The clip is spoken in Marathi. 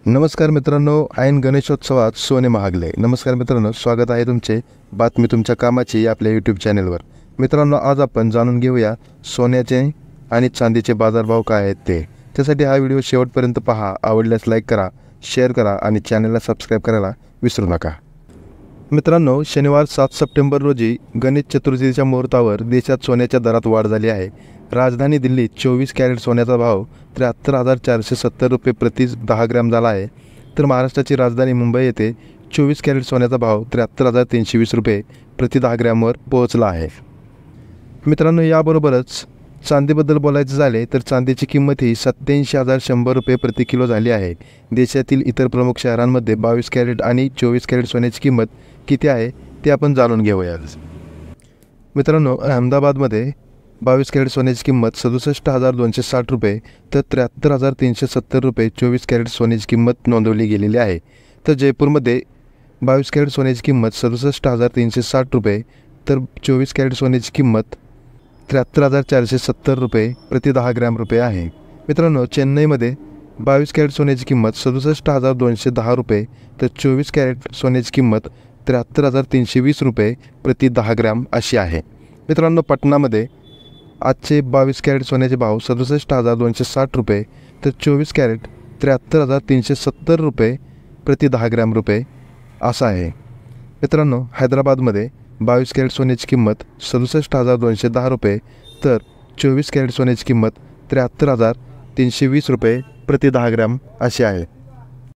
नमस्कार मित्रांनो, ऐन गणेशोत्सवात सोने महागले. नमस्कार मित्रांनो, स्वागत आहे तुमचे बातमी तुमच्या कामाची आपल्या यूट्यूब चॅनलवर. मित्रांनो, आज आपण जाणून घेऊया सोन्याचे आणि चांदीचे बाजारभाव काय आहेत ते. त्यासाठी हा व्हिडिओ शेवटपर्यंत पहा. आवडल्यास लाईक करा, शेअर करा आणि चॅनलला सबस्क्राईब करायला विसरू नका. मित्रांनो, शनिवार 7 सप्टेंबर रोजी गणेश चतुर्थीच्या मुहूर्तावर देशात सोन्याच्या दरात वाढ झाली आहे. राजधानी दिल्लीत 24 कॅरेट सोन्याचा भाव 73,470 रुपये प्रति 10 ग्रॅम झाला आहे. तर महाराष्ट्राची राजधानी मुंबई येथे 24 कॅरेट सोन्याचा भाव 73,320 रुपये प्रति 10 ग्रॅमवर पोहोचला आहे. मित्रांनो, याबरोबरच चांदीबद्दल बोलायचं झाले तर चांदीची किंमत ही 87,100 रुपये प्रति किलो झाली आहे. देशातील इतर प्रमुख शहरांमध्ये 22 कॅरेट आणि 24 कॅरेट सोन्याची किंमत किती आहे ते आपण जाणून घेऊया. मित्रांनो, अहमदाबादमध्ये 22 कॅरेट सोन्याची किंमत 67,260 रुपये तर 73,370 रुपये 24 कॅरेट सोन्याची किंमत नोंदवली गेलेली आहे. तर जयपूरमध्ये 22 कॅरेट सोन्याची किंमत 67,360 रुपये तर 24 कॅरेट सोन्याची किंमत 73,470 रुपये प्रति 10 ग्रॅम रुपये आहे. मित्रांनो, चेन्नईमध्ये 22 कॅरेट सोन्याची किंमत 67,210 रुपये तर 24 कॅरेट सोन्याची किंमत 73,320 रुपये प्रति 10 ग्रॅम अशी आहे. मित्रांनो, पटनामध्ये आजचे 22 कॅरेट सोन्याचे भाव 67,260 रुपये तर 24 कॅरेट 73,370 रुपये प्रति 10 ग्रॅम रुपये असा आहे. मित्रांनो, हैदराबादमध्ये 22 कॅरेट सोन्याची किंमत 67,210 रुपये तर 24 कॅरेट सोन्याची किंमत 73,320 रुपये प्रति 10 ग्रॅम अशी आहे.